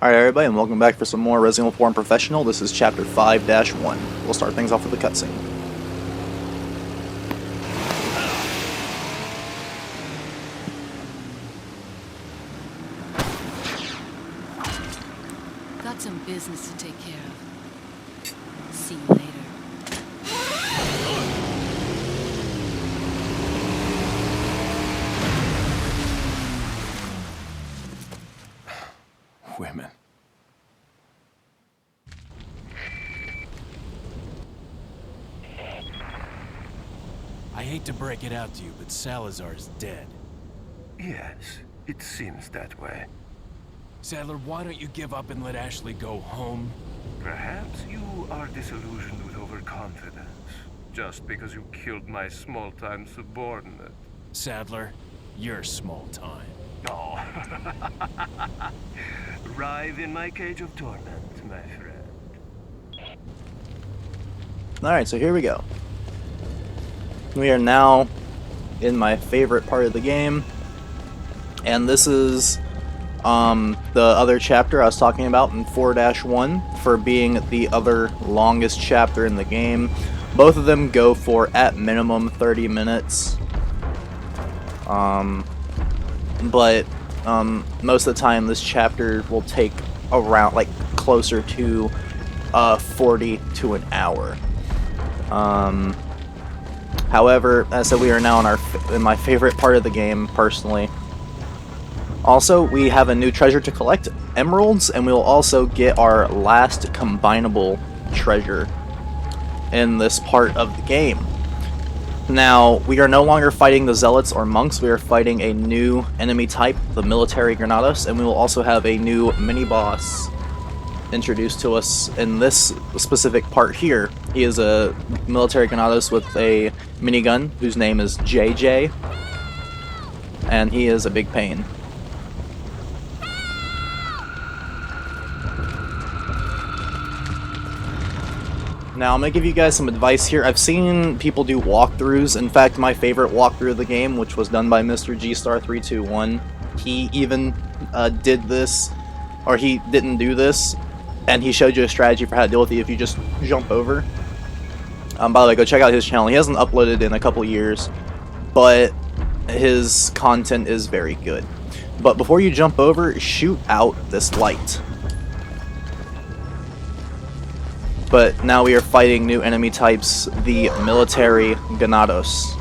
Alright everybody, and welcome back for some more Resident Evil 4 Unprofessional. This is Chapter 5-1. We'll start things off with a cutscene. Got some business to take care of. See you later. Women. I hate to break it out to you, but Salazar's dead. Yes, it seems that way. Sadler, why don't you give up and let Ashley go home? Perhaps you are disillusioned with overconfidence, just because you killed my small-time subordinate. Sadler, you're small time. Oh. Writhe in my cage of torment, my friend. Alright, so here we go. We are now in my favorite part of the game, and this is the other chapter I was talking about in 4-1 for being the other longest chapter in the game. Both of them go for at minimum 30 minutes. But most of the time this chapter will take around like closer to 40 to an hour. However, as I said, we are now in my favorite part of the game, personally. Also, we have a new treasure to collect, emeralds, and we will also get our last combinable treasure in this part of the game. Now, we are no longer fighting the zealots or monks, we are fighting a new enemy type, the military Granados, and we will also have a new mini-boss introduced to us in this specific part here. He is a military Granados with a minigun whose name is JJ, and he is a big pain. Now, I'm going to give you guys some advice here. I've seen people do walkthroughs. In fact, my favorite walkthrough of the game, which was done by Mr. G-Star321, he even did this, or he didn't do this, and he showed you a strategy for how to deal with it if you just jump over. By the way, go check out his channel. He hasn't uploaded in a couple years, but his content is very good. But before you jump over, shoot out this light. But now we are fighting new enemy types, the military Granados.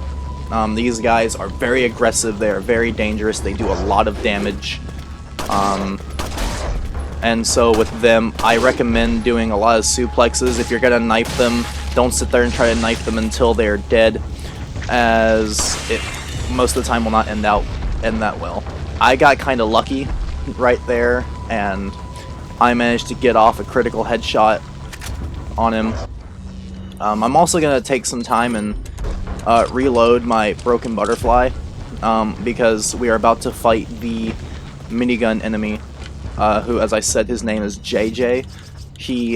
These guys are very aggressive, they are very dangerous, they do a lot of damage. And so with them, I recommend doing a lot of suplexes. If you're gonna knife them, don't sit there and try to knife them until they're dead, as it most of the time will not end that well. I got kind of lucky right there, and I managed to get off a critical headshot on him. I'm also gonna take some time and reload my broken butterfly, because we are about to fight the minigun enemy, who, as I said, his name is JJ. He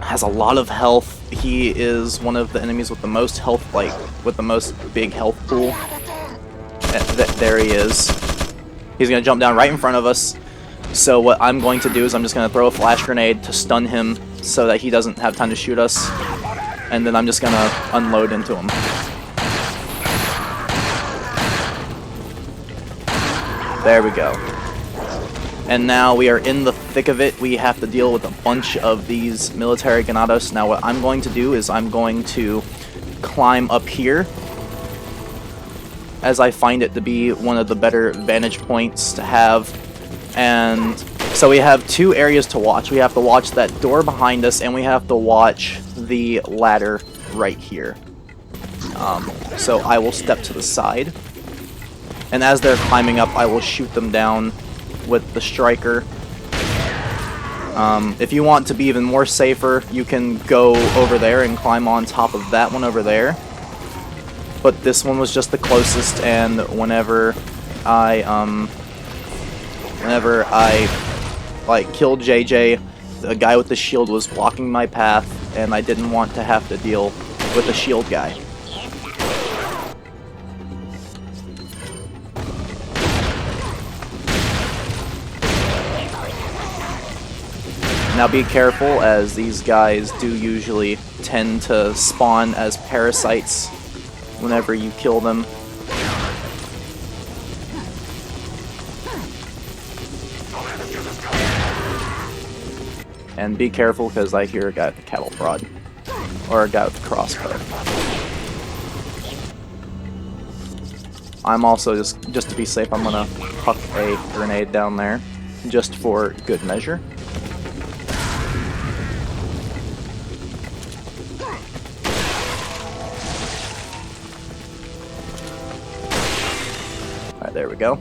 has a lot of health. He is one of the enemies with the most health, like with the most big health pool. There he is. He's gonna jump down right in front of us. So what I'm going to do is I'm just going to throw a flash grenade to stun him so that he doesn't have time to shoot us. And then I'm just going to unload into him. There we go. And now we are in the thick of it. We have to deal with a bunch of these military Granados. Now what I'm going to do is I'm going to climb up here, as I find it to be one of the better vantage points to have. And so we have two areas to watch. We have to watch that door behind us, and we have to watch the ladder right here. So I will step to the side, and as they're climbing up, I will shoot them down with the striker. If you want to be even more safer, you can go over there and climb on top of that one over there. But this one was just the closest, and whenever I like killed JJ, the guy with the shield was blocking my path, and I didn't want to have to deal with the shield guy. Now be careful, as these guys do usually tend to spawn as parasites whenever you kill them. And be careful, because I hear a guy with a cattle prod. Or a guy with a crossbow. I'm also, just to be safe, I'm gonna huck a grenade down there, just for good measure. Alright, there we go.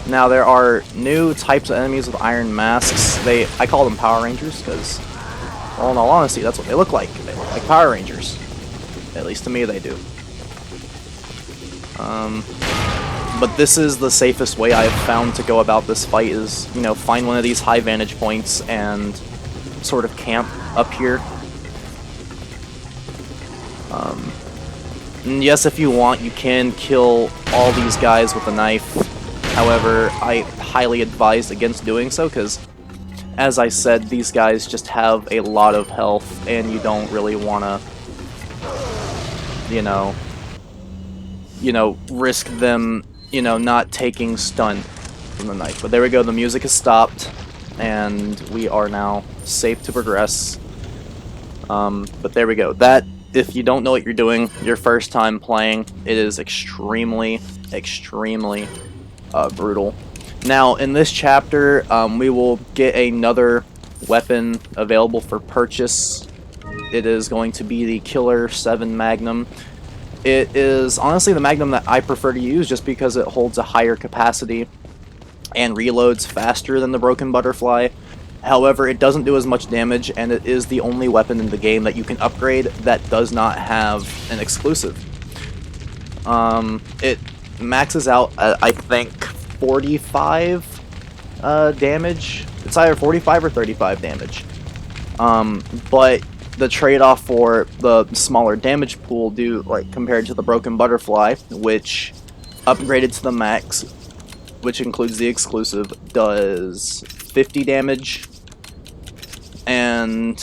Now there are new types of enemies with iron masks. I call them Power Rangers because, well, in all honesty, that's what they look like. They look like Power Rangers. At least to me they do. But this is the safest way I've found to go about this fight is, you know, find one of these high vantage points and sort of camp up here. And yes, if you want, you can kill all these guys with a knife. However, I highly advise against doing so because, as I said, these guys just have a lot of health and you don't really want to, you know, risk them, not taking stun from the knife. But there we go, the music has stopped and we are now safe to progress. But there we go. That, if you don't know what you're doing your first time playing, it is extremely, extremely brutal. Now, in this chapter, we will get another weapon available for purchase. It is going to be the Killer 7 Magnum. It is honestly the Magnum that I prefer to use just because it holds a higher capacity and reloads faster than the Broken Butterfly. However, it doesn't do as much damage, and it is the only weapon in the game that you can upgrade that does not have an exclusive. It maxes out at, I think, 45 damage. It's either 45 or 35 damage. But the trade-off for the smaller damage pool compared to the Broken Butterfly, which upgraded to the max, which includes the exclusive, does 50 damage. And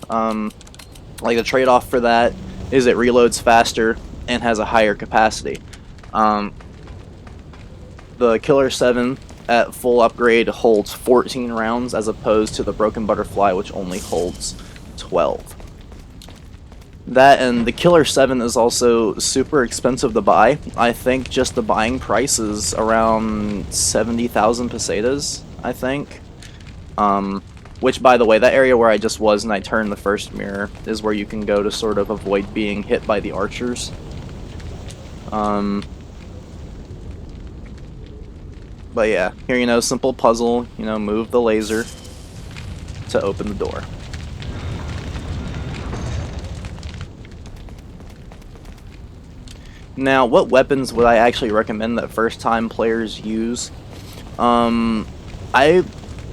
the trade-off for that is it reloads faster and has a higher capacity. The Killer 7 at full upgrade holds 14 rounds as opposed to the Broken Butterfly, which only holds 12. That and the Killer 7 is also super expensive to buy. I think just the buying price is around 70,000 pesetas, I think. Which, by the way, that area where I just was and I turned the first mirror is where you can go to sort of avoid being hit by the archers. But yeah, here, simple puzzle, move the laser to open the door. Now, what weapons would I actually recommend that first-time players use? I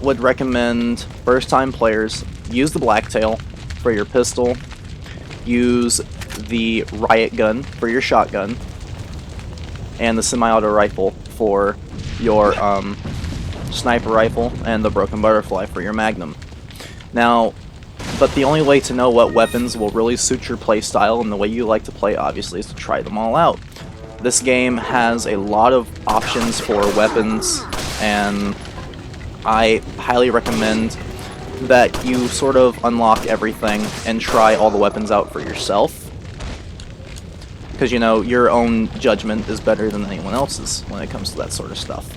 would recommend first-time players use the Blacktail for your pistol, use the Riot Gun for your shotgun, and the semi-auto rifle for your sniper rifle, and the Broken Butterfly for your Magnum. Now, but the only way to know what weapons will really suit your playstyle and the way you like to play, obviously, is to try them all out. This game has a lot of options for weapons, and I highly recommend that you sort of unlock everything and try all the weapons out for yourself. Because, your own judgment is better than anyone else's when it comes to that sort of stuff.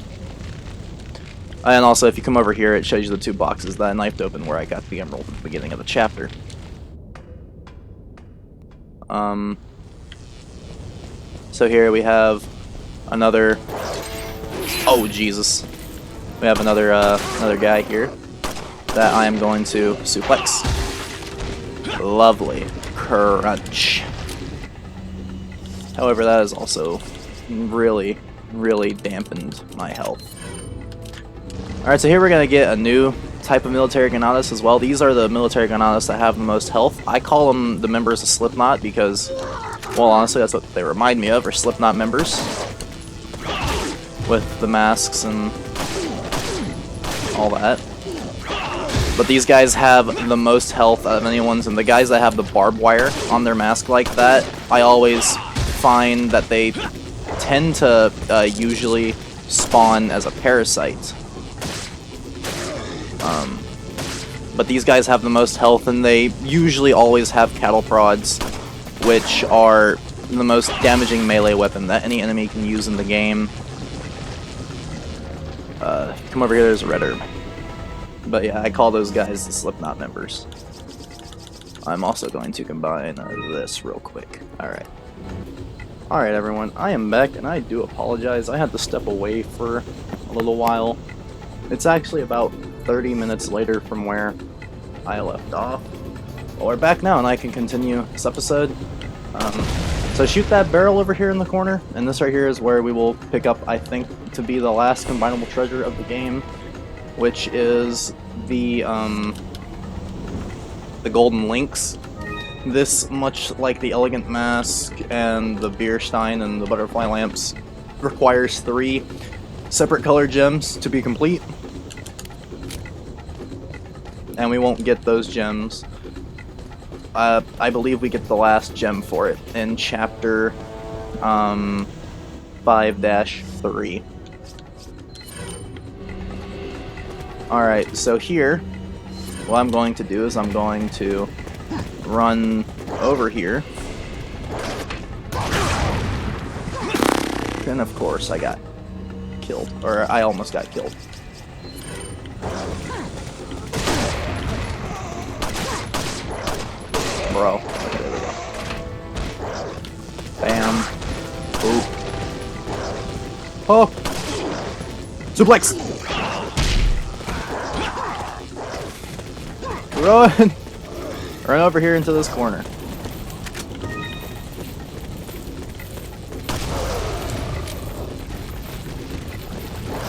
And also, if you come over here, it shows you the 2 boxes that I knifed open where I got the emerald at the beginning of the chapter. So here we have another... Oh, Jesus. We have another guy here that I am going to suplex. Lovely. Crunch. However, that has also really, really dampened my health. Alright, so here we're going to get a new type of military Granadas as well. These are the military Granadas that have the most health. I call them the members of Slipknot because, well, honestly, that's what they remind me of, are Slipknot members. With the masks and all that. But these guys have the most health out of anyone's, and the guys that have the barbed wire on their mask like that, I always find that they tend to usually spawn as a parasite. But these guys have the most health, and they usually always have cattle prods, which are the most damaging melee weapon that any enemy can use in the game. Come over here, there's a red herb. But yeah, I call those guys the Slipknot members. I'm also going to combine this real quick. Alright. Alright everyone, I am back, and I do apologize. I had to step away for a little while. It's actually about 30 minutes later from where I left off. Well, we're back now, and I can continue this episode. So shoot that barrel over here in the corner, and this right here is where we will pick up, I think, to be the last combinable treasure of the game, which is the golden links. This, much like the elegant mask and the beer stein and the butterfly lamps, requires 3 separate color gems to be complete, and we won't get those gems. I believe we get the last gem for it in chapter 5-3. Alright, so here, what I'm going to do is I'm going to run over here. And of course I got killed, or I almost got killed. Bro. Okay, there we go. Bam. Ooh. Oh! Suplex! Run! Run over here into this corner.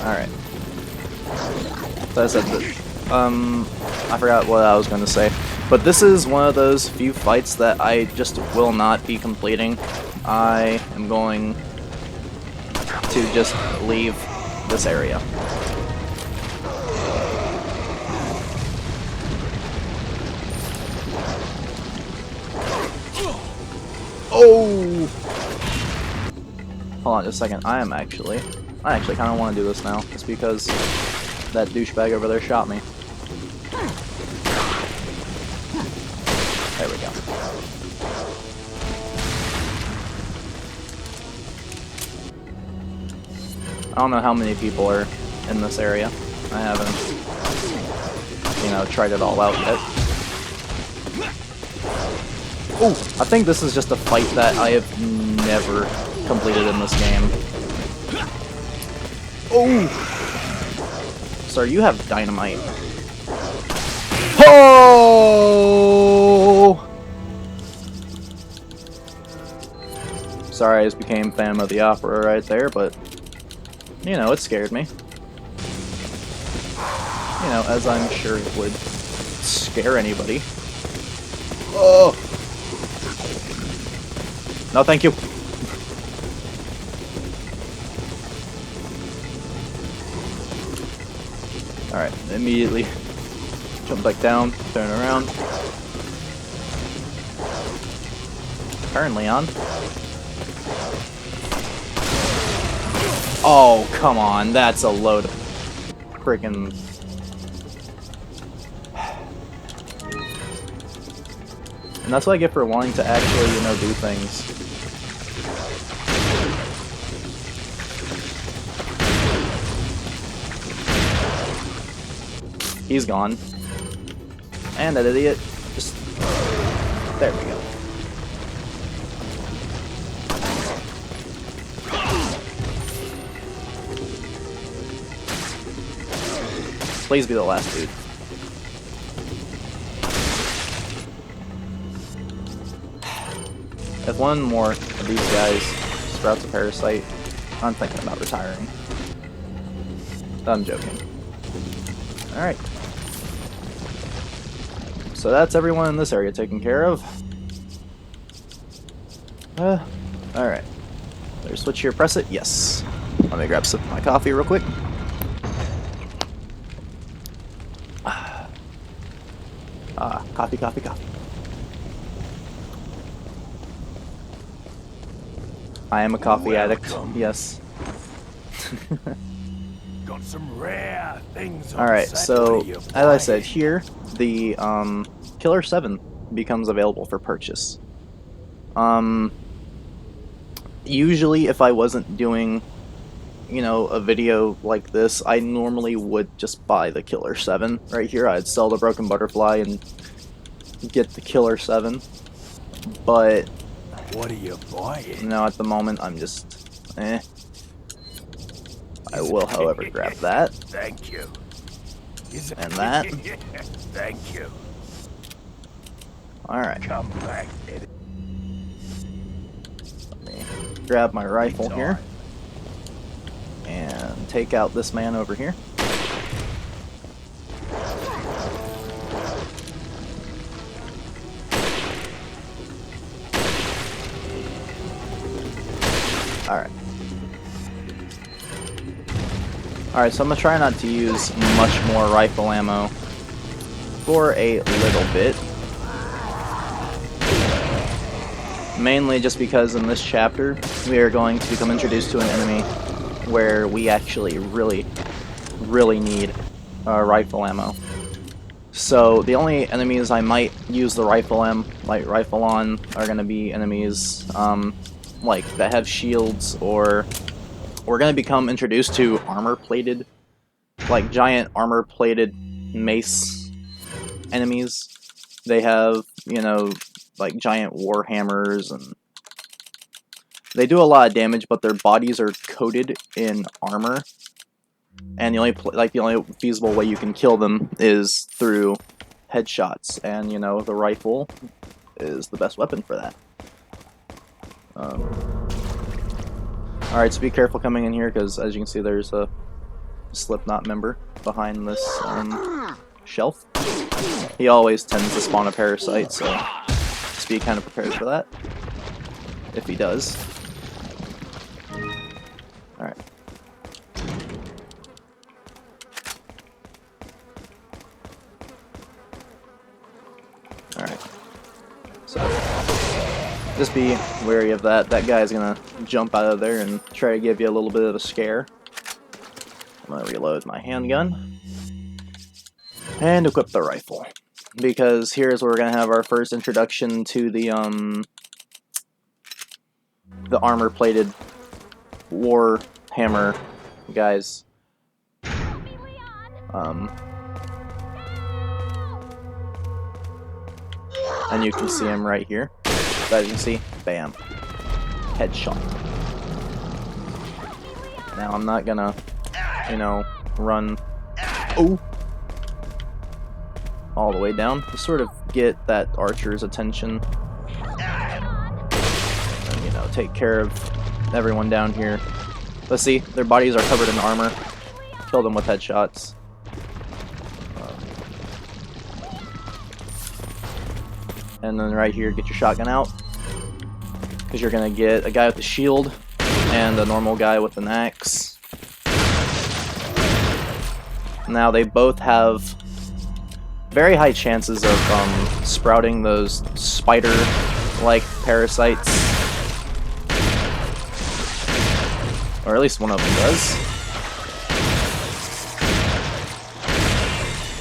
Alright. So I said that, I forgot what I was going to say. But this is one of those few fights that I just will not be completing. I am going to just leave this area. Oh! Hold on just a second. I actually kind of want to do this now. It's because that douchebag over there shot me. There we go. I don't know how many people are in this area. I haven't, tried it all out yet. Oh, I think this is just a fight that I have never completed in this game. Oh! Sir, you have dynamite. Oh! Sorry, I just became Phantom of the Opera right there, but it scared me. As I'm sure it would scare anybody. Oh! No, thank you. Alright, immediately jump back down, turn around. Turn, Leon. Oh, come on, that's a load of freaking... And that's what I get for wanting to actually, do things. He's gone. And that idiot just... There we go. Please be the last dude. If one more of these guys sprouts a parasite, I'm thinking about retiring. I'm joking. Alright. So that's everyone in this area taken care of. Alright. There's switch here, press it? Yes. Let me grab some of my coffee real quick. Coffee, coffee, coffee. I am a coffee addict. Welcome. Yes. Got some rare things on Alright, set. so What are you as I said, buying? here the Killer 7 becomes available for purchase. Usually if I wasn't doing, you know, a video like this, I normally would just buy the Killer 7 right here. I'd sell the Broken Butterfly and get the Killer 7. But What are you buying? no, at the moment I'm just I will, however, grab that. Thank you. And that. Thank you. Alright, Come back. let me grab my rifle here and take out this man over here. Alright. Alright, so I'm gonna try not to use much more rifle ammo for a little bit. Mainly just because in this chapter we are going to become introduced to an enemy where we actually really need rifle ammo. So the only enemies I might use the light rifle on are going to be enemies like that have shields, or we're going to become introduced to armor-plated, like giant armor-plated mace enemies. They have, you know, like giant war hammers, and they do a lot of damage, but their bodies are coated in armor, and the only feasible way you can kill them is through headshots, and you know, the rifle is the best weapon for that. Alright, so be careful coming in here, because as you can see there's a Slipknot member behind this shelf. He always tends to spawn a parasite, so just be kind of prepared for that, if he does. Alright. Alright. So, just be wary of that. That guy's gonna jump out of there and try to give you a little bit of a scare. I'm gonna reload my handgun and equip the rifle, because here's where we're gonna have our first introduction to the armor-plated war hammer guys. And you can see him right here. So as you can see, bam, headshot. Now I'm not gonna, you know, run all the way down to sort of get that archer's attention, and, you know, take care of everyone down here. Let's see, their bodies are covered in armor. Kill them with headshots. And then right here, get your shotgun out, because you're gonna get a guy with a shield and a normal guy with an axe. Now they both have very high chances of sprouting those spider-like parasites, or at least one of them does.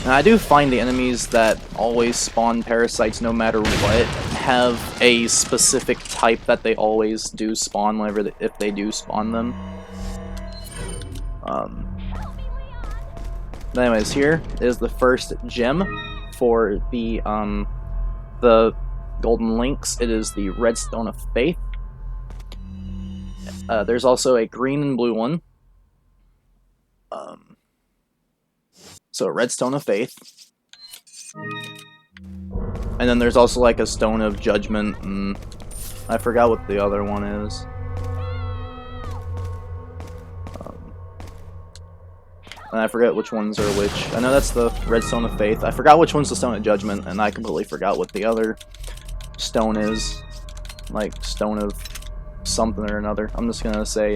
Now, I do find the enemies that always spawn parasites no matter what have a specific type that they always do spawn whenever if they do spawn them. But anyways, here is the first gem for the Golden Links. It is the Redstone of Faith. There's also a green and blue one. So Redstone of Faith. And then there's also like a Stone of Judgment, and I forgot what the other one is. And I forget which ones are which. I know that's the Redstone of Faith. I forgot which one's the Stone of Judgment, and I completely forgot what the other stone is. Like, Stone of something or another. I'm just gonna say,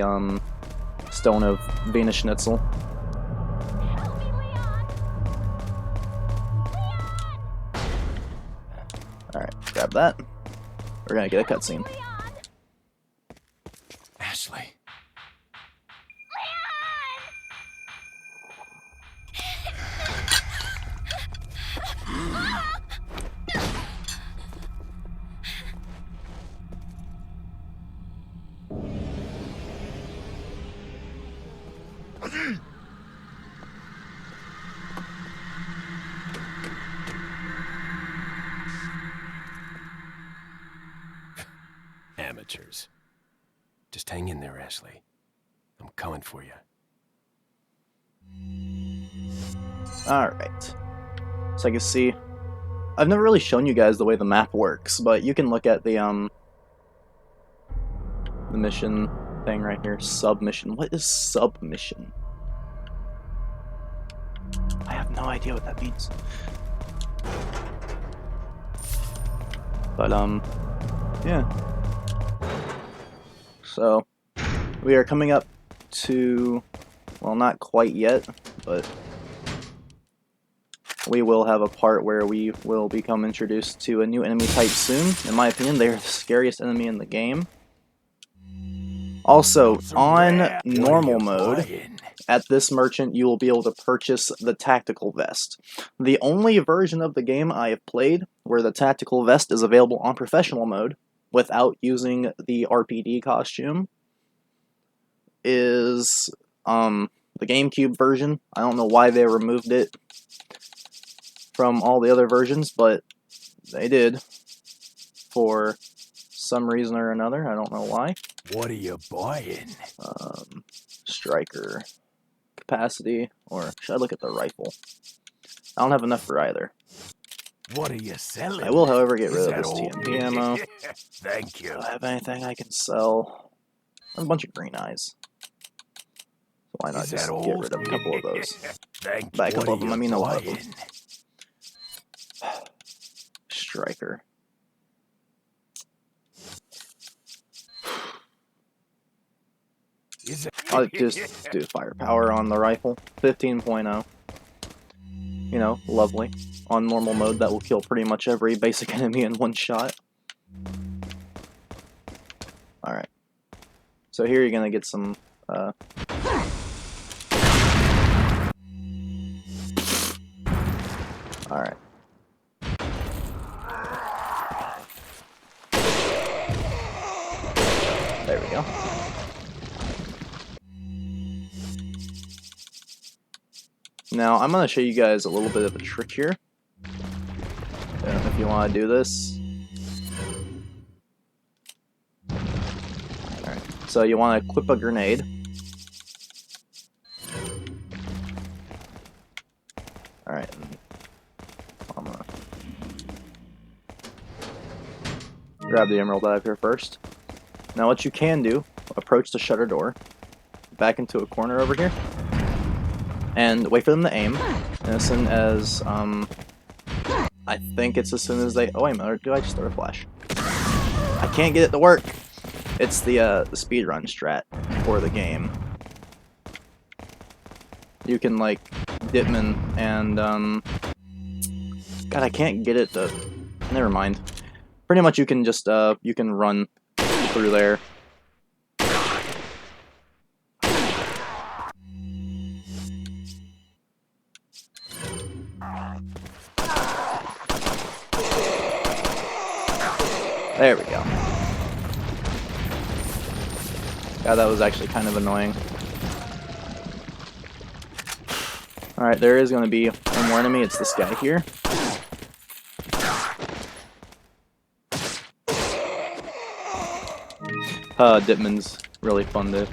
Stone of Venus Schnitzel. Grab that. We're gonna get a cutscene. Ashley. Amateurs. Just hang in there, Ashley. I'm coming for you. Alright. So I can see... I've never really shown you guys the way the map works, but you can look at the mission thing right here. Submission. What is submission? I have no idea what that means. But, yeah. So, we are coming up to... Well, not quite yet, but... we will have a part where we will become introduced to a new enemy type soon. In my opinion, they are the scariest enemy in the game. Also, on normal mode, at this merchant, you will be able to purchase the tactical vest. The only version of the game I have played where the tactical vest is available on professional mode without using the RPD costume is the GameCube version. I don't know why they removed it from all the other versions, but they did for some reason or another. I don't know why. What are you buying? Striker capacity, or should I look at the rifle? I don't have enough for either. What are you selling? I will, however, get rid Is of that this all? TMP ammo. Thank you. Do I have anything I can sell? A bunch of green eyes. So why not Is just that get all? rid of a couple of those? Thank By a you. couple What of them, are I mean you a lot of them. buying? Striker. Is it- I'll just do firepower on the rifle. 15.0. You know, lovely. On normal mode, that will kill pretty much every basic enemy in one shot. Alright. So here you're gonna get some, Alright. There we go. Now, I'm going to show you guys a little bit of a trick here. If you want to do this. Alright, so you want to equip a grenade. Alright. I'm going to grab the emerald out of here first. Now what you can do, approach the shutter door, back into a corner over here, and wait for them to aim, and as soon as, I think it's as soon as they, oh wait a minute, or did I just throw a flash? I can't get it to work! It's the speedrun strat for the game. You can, like, Ditman and, God, I can't get it to, never mind. Pretty much you can just, you can run through there. There we go. God, that was actually kind of annoying. Alright, there is going to be one more enemy. It's this guy here. Ditman's really fun to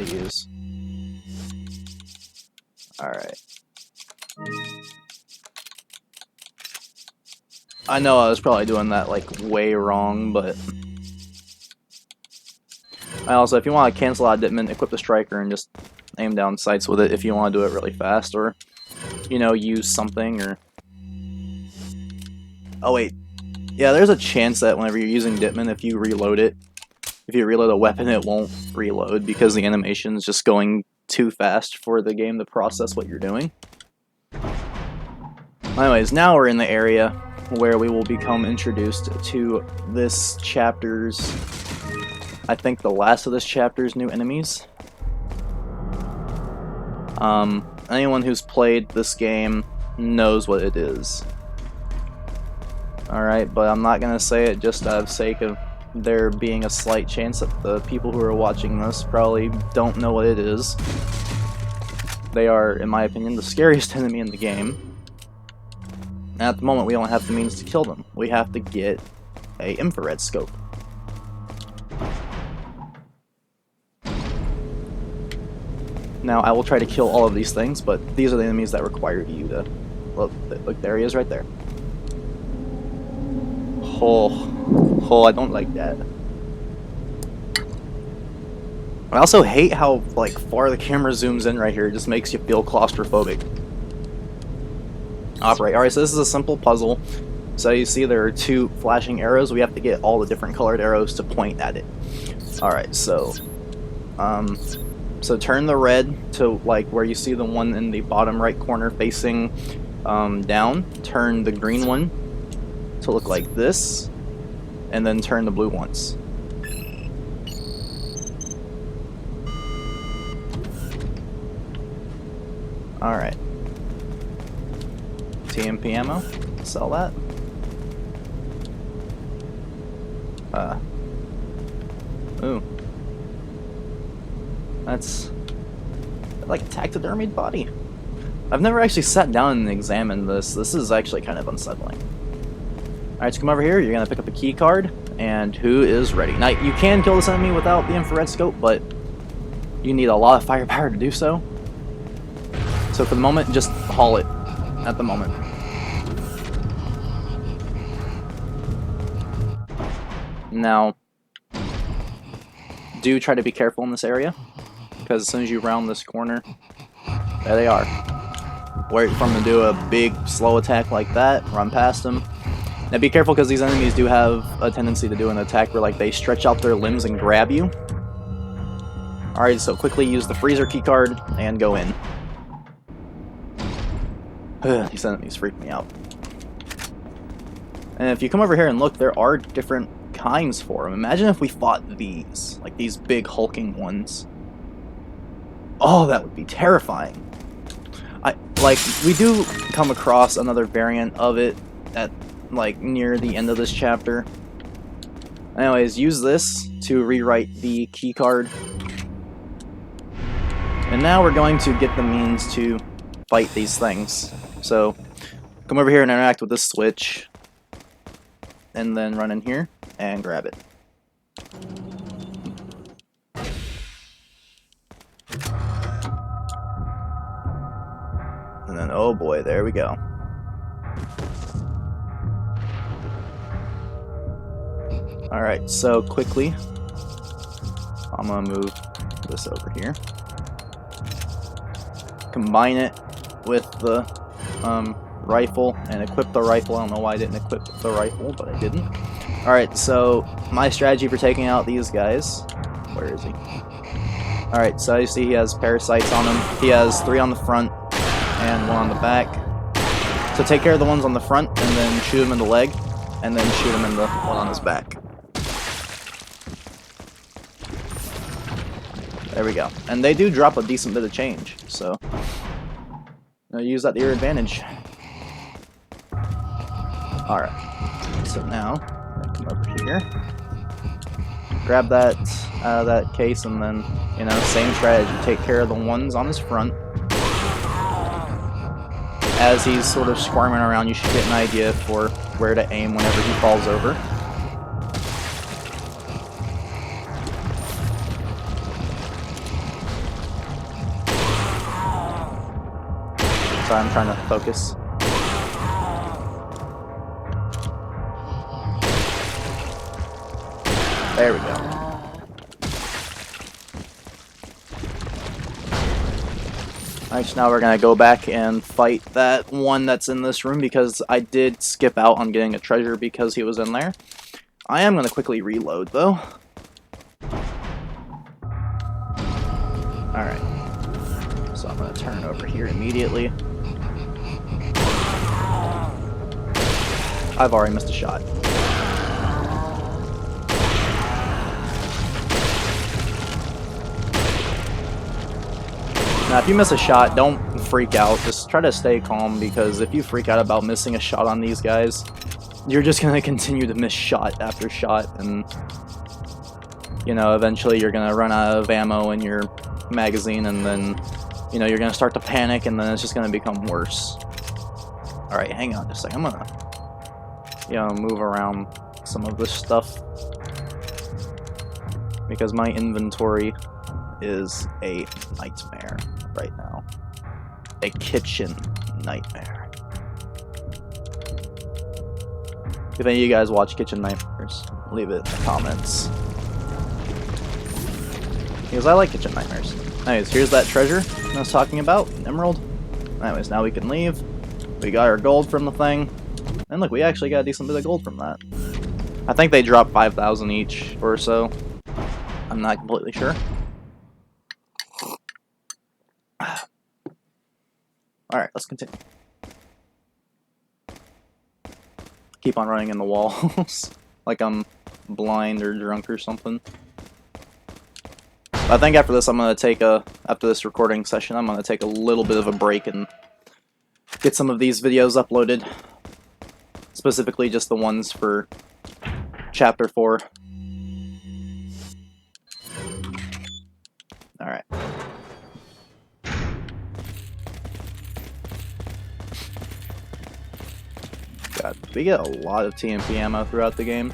use. Alright. I know I was probably doing that, like, way wrong, but... I also, if you want to cancel out Ditman, equip the Striker and just aim down sights with it if you want to do it really fast, or, you know, use something, or... Oh, wait. Yeah, there's a chance that whenever you're using Ditman, if you reload it, if you reload a weapon, it won't reload because the animation is just going too fast for the game to process what you're doing. Anyways, now we're in the area where we will become introduced to this chapter's, I think the last of this chapter's new enemies. Anyone who's played this game knows what it is. Alright, but I'm not gonna say it just out of sake of there being a slight chance that the people who are watching this probably don't know what it is. They are, in my opinion, the scariest enemy in the game. And at the moment we don't have the means to kill them. We have to get a infrared scope. Now I will try to kill all of these things, but these are the enemies that require you to... Look, there he is right there. Oh, I don't like that. I also hate how like far the camera zooms in right here. It just makes you feel claustrophobic. Alright, so this is a simple puzzle. So you see there are two flashing arrows. We have to get all the different colored arrows to point at it. Alright, so turn the red to like where you see the one in the bottom right corner facing down. Turn the green one to look like this, and then turn the blue ones. Alright. TMP ammo. Sell that. Ooh. That's like a taxidermied body. I've never actually sat down and examined this. This is actually kind of unsettling. Alright, so come over here, you're gonna pick up a key card, and who is ready? Now, you can kill this enemy without the infrared scope, but you need a lot of firepower to do so. So for the moment, just haul it at the moment. Now, do try to be careful in this area, because as soon as you round this corner, there they are. Wait for them to do a big, slow attack like that, run past them. Now be careful because these enemies do have a tendency to do an attack where like they stretch out their limbs and grab you. Alright, so quickly use the freezer keycard and go in. These enemies freak me out. And if you come over here and look, there are different kinds for them. Imagine if we fought these, like these big hulking ones. Oh, that would be terrifying. We do come across another variant of it at like near the end of this chapter. Anyways, use this to rewrite the key card. And now we're going to get the means to fight these things. So come over here and interact with this switch, and then run in here and grab it. And then, oh boy, there we go. Alright, so quickly, I'm gonna move this over here. Combine it with the rifle and equip the rifle. I don't know why I didn't equip the rifle, but I didn't. Alright, so my strategy for taking out these guys. Where is he? Alright, so you see he has parasites on him. He has 3 on the front and 1 on the back. So take care of the ones on the front and then shoot him in the leg, and then shoot him in the one on his back. There we go. And they do drop a decent bit of change, so use that to your advantage. Alright, so now come over here, grab that out of that case, and then, you know, same strategy. Take care of the ones on his front. As he's sort of squirming around, you should get an idea for where to aim whenever he falls over. Sorry, I'm trying to focus. There we go. Alright, so now we're gonna go back and fight that one that's in this room, because I did skip out on getting a treasure because he was in there. I am gonna quickly reload though. Alright. So I'm gonna turn over here immediately. I've already missed a shot. Now, if you miss a shot, don't freak out. Just try to stay calm, because if you freak out about missing a shot on these guys, you're just gonna continue to miss shot after shot, and you know, eventually you're gonna run out of ammo in your magazine, and then, you know, you're gonna start to panic, and then it's just gonna become worse. Alright, hang on just a second. I'm gonna, you know, move around some of this stuff, because my inventory is a nightmare right now. A kitchen nightmare. If any of you guys watch Kitchen Nightmares, leave it in the comments, because I like Kitchen Nightmares. Anyways, here's that treasure I was talking about, emerald. Anyways, now we can leave. We got our gold from the thing, and look, we actually got a decent bit of gold from that. I think they drop 5,000 each or so. I'm not completely sure. Alright, let's continue. Keep on running in the walls like I'm blind or drunk or something. I think after this, after this recording session, I'm gonna take a little bit of a break and get some of these videos uploaded. Specifically just the ones for Chapter 4. Alright. God, we get a lot of TMP ammo throughout the game.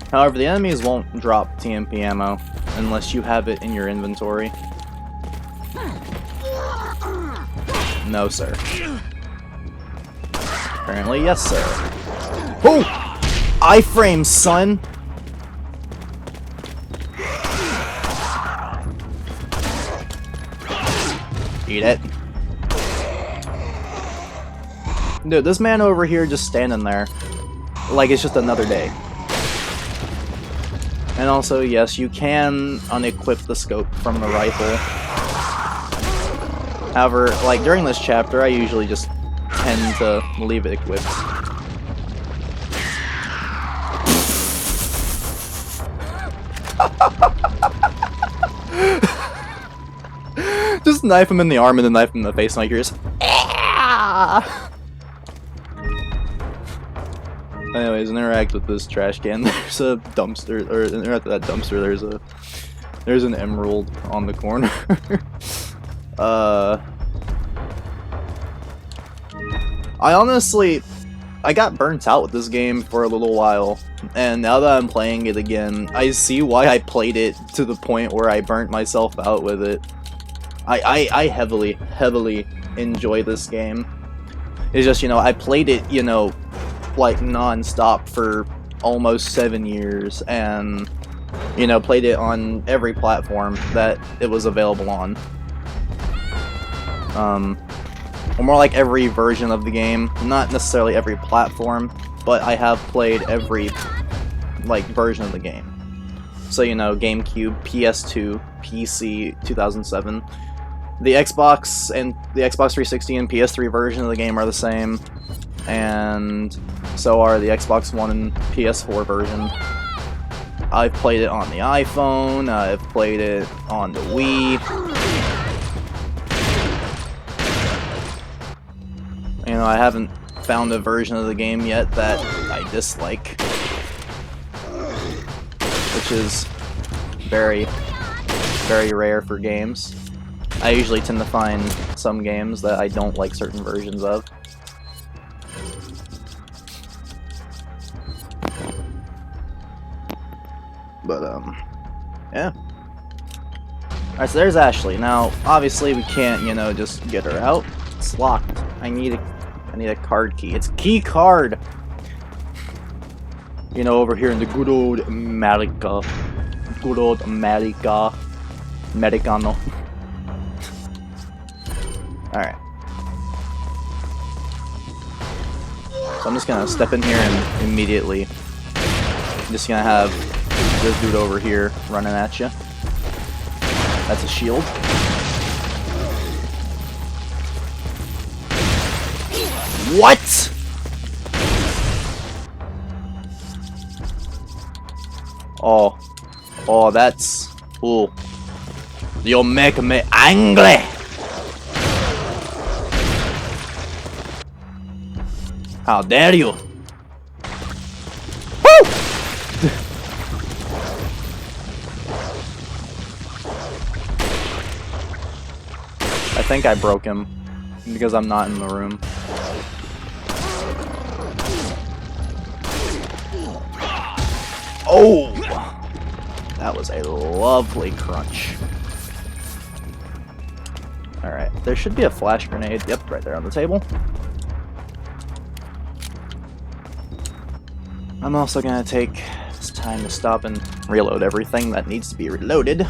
However, the enemies won't drop TMP ammo unless you have it in your inventory. No, sir. Apparently, yes, sir. Oh! Iframe, son! Eat it. Dude, this man over here just standing there like it's just another day. And also, yes, you can unequip the scope from the rifle. However, like during this chapter, I usually just tend to leave it equipped. Just knife him in the arm and then knife him in the face, and like you're just. Anyways, interact with this trash can. There's a dumpster, or interact with that dumpster. There's an emerald on the corner. I got burnt out with this game for a little while, and now that I'm playing it again, I see why I played it to the point where I burnt myself out with it. I heavily enjoy this game. It's just, you know, I played it, you know, like non-stop for almost 7 years, and, you know, played it on every platform that it was available on. Or more like every version of the game, not necessarily every platform, but I have played every, like, version of the game. So, you know, GameCube, PS2, PC, 2007. The Xbox and the Xbox 360 and PS3 version of the game are the same, and so are the Xbox One and PS4 version. I've played it on the iPhone, I've played it on the Wii. You know, I haven't found a version of the game yet that I dislike, which is very, very rare for games. I usually tend to find some games that I don't like certain versions of. But, yeah. Alright, so there's Ashley. Now, obviously we can't, you know, just get her out. It's locked. I need a card key. It's key card! You know, over here in the good old America. Good old America. Americano. Alright. So I'm just gonna step in here and immediately, I'm just gonna have this dude over here running at you. That's a shield. What? Oh. Oh, that's... Ooh. You make me angry! How dare you! Woo! I think I broke him because I'm not in the room. Oh! That was a lovely crunch. Alright, there should be a flash grenade. Yep, right there on the table. I'm also gonna take this time to stop and reload everything that needs to be reloaded.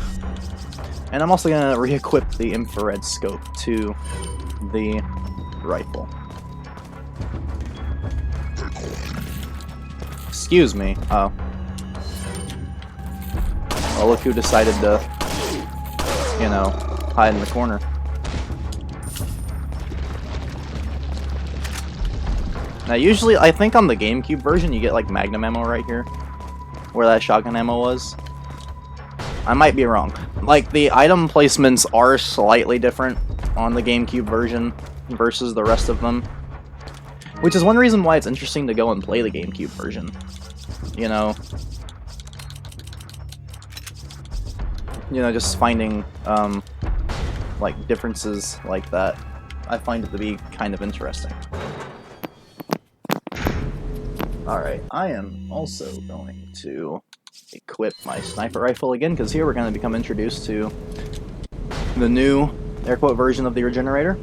And I'm also gonna re-equip the infrared scope to the rifle. Excuse me. Oh. Well, look who decided to, you know, hide in the corner. Now, usually, I think on the GameCube version, you get, like, Magnum ammo right here, where that shotgun ammo was. I might be wrong. Like, the item placements are slightly different on the GameCube version versus the rest of them. Which is one reason why it's interesting to go and play the GameCube version. You know, just finding, like, differences like that. I find it to be kind of interesting. Alright, I am also going to equip my sniper rifle again, because here we're going to become introduced to the new, air quote, version of the Regenerator.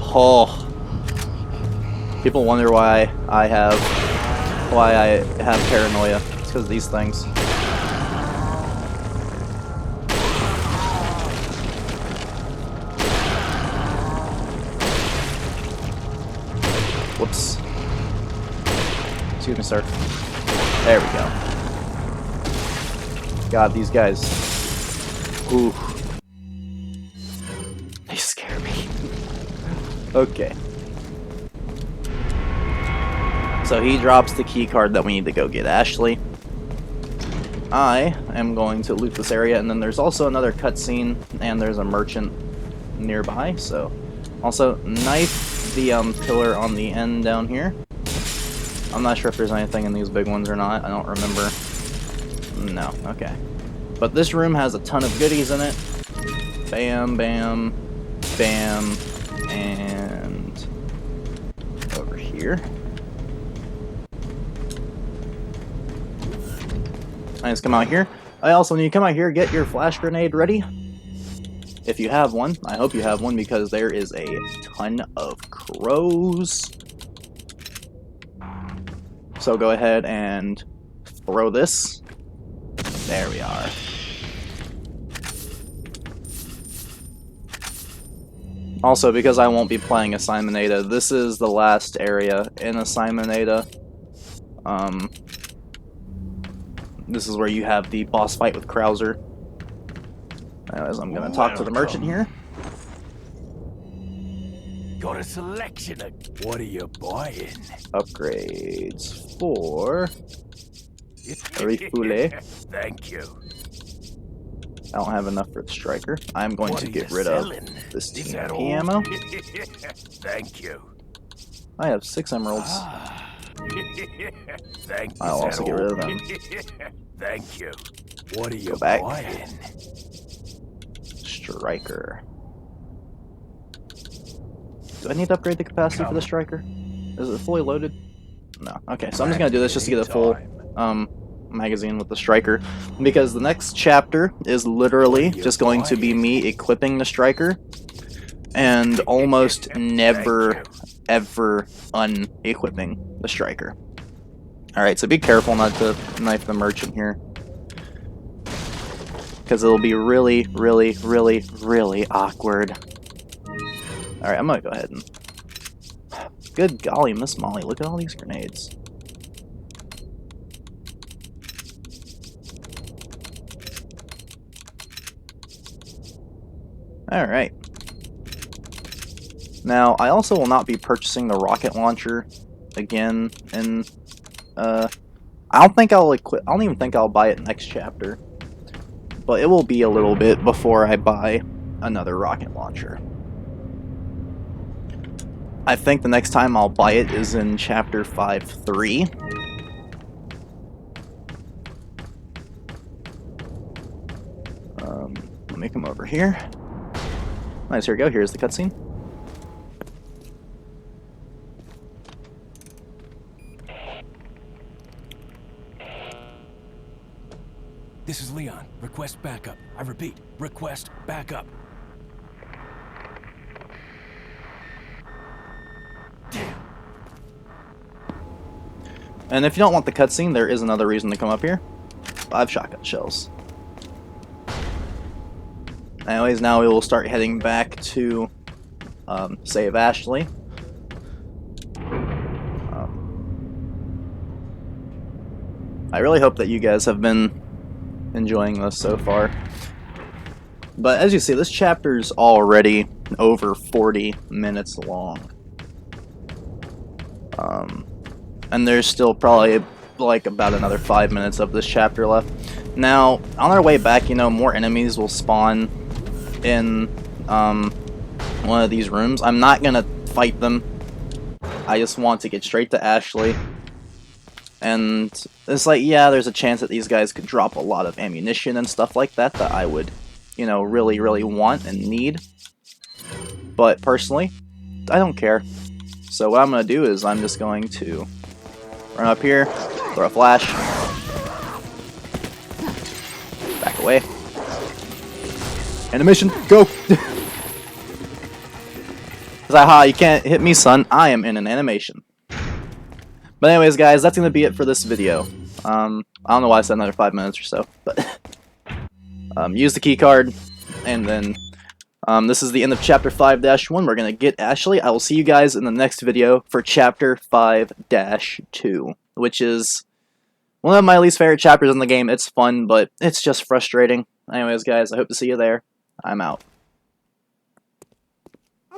Oh. People wonder why I have paranoia. It's because of these things. Whoops. Excuse me, sir. There we go. God, these guys. Ooh. They scare me. Okay. So he drops the key card that we need to go get Ashley. I am going to loot this area, and then there's also another cutscene, and there's a merchant nearby, so... Also, knife the pillar on the end down here. I'm not sure if there's anything in these big ones or not, I don't remember. No, okay. But this room has a ton of goodies in it. Bam, bam, bam, and... over here. I just come out here. I also, when you come out here, get your flash grenade ready. If you have one. I hope you have one, because there is a ton of crows. So go ahead and throw this. There we are. Also, because I won't be playing Assignment Ada, this is the last area in Assignment Ada. This is where you have the boss fight with Krauser. Anyways, I'm gonna talk to the merchant here. Got a selection of... What are you buying? Upgrades for... Refoulé. Thank you. I don't have enough for the striker. I'm going to get rid of this TMP ammo. Thank you. I have 6 emeralds. Thank you. I'll also get rid of them. Thank you. What are you back. buying? Striker. Do I need to upgrade the capacity for the striker? Is it fully loaded? No. Okay, so I'm just gonna do this just to get a full magazine with the striker, because the next chapter is literally just going to be me equipping the striker and almost never ever unequipping the striker. Alright, so be careful not to knife the merchant here, because it'll be really, really, really, really awkward. Alright, I'm gonna go ahead and... Good golly, Miss Molly, look at all these grenades. Alright. Now, I also will not be purchasing the rocket launcher again, and I don't think I'll equip. I don't even think I'll buy it next chapter, but it will be a little bit before I buy another rocket launcher. I think the next time I'll buy it is in chapter 5.3. Let me come over here. Nice, here we go. Here's the cutscene. This is Leon. Request backup. I repeat, request backup. Damn. And if you don't want the cutscene, there is another reason to come up here. 5 shotgun shells. Anyways, now we will start heading back to save Ashley. I really hope that you guys have been enjoying this so far. But as you see, this chapter is already over 40 minutes long. And there's still probably like about another 5 minutes of this chapter left. Now, on our way back, you know, more enemies will spawn in one of these rooms. I'm not gonna fight them. I just want to get straight to Ashley. And it's like, yeah, there's a chance that these guys could drop a lot of ammunition and stuff like that that I would, you know, really, really want and need. But personally, I don't care. So what I'm gonna do is I'm just going to run up here, throw a flash, back away. Animation, go! Haha, you can't hit me, son. I am in an animation. But anyways, guys, that's gonna be it for this video. I don't know why I said another 5 minutes or so, but use the key card, and then this is the end of chapter 5-1. We're gonna get Ashley. I will see you guys in the next video for chapter 5-2, which is one of my least favorite chapters in the game. It's fun, but it's just frustrating. Anyways, guys, I hope to see you there. I'm out.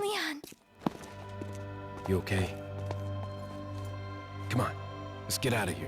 Leon. You okay? Come on, let's get out of here.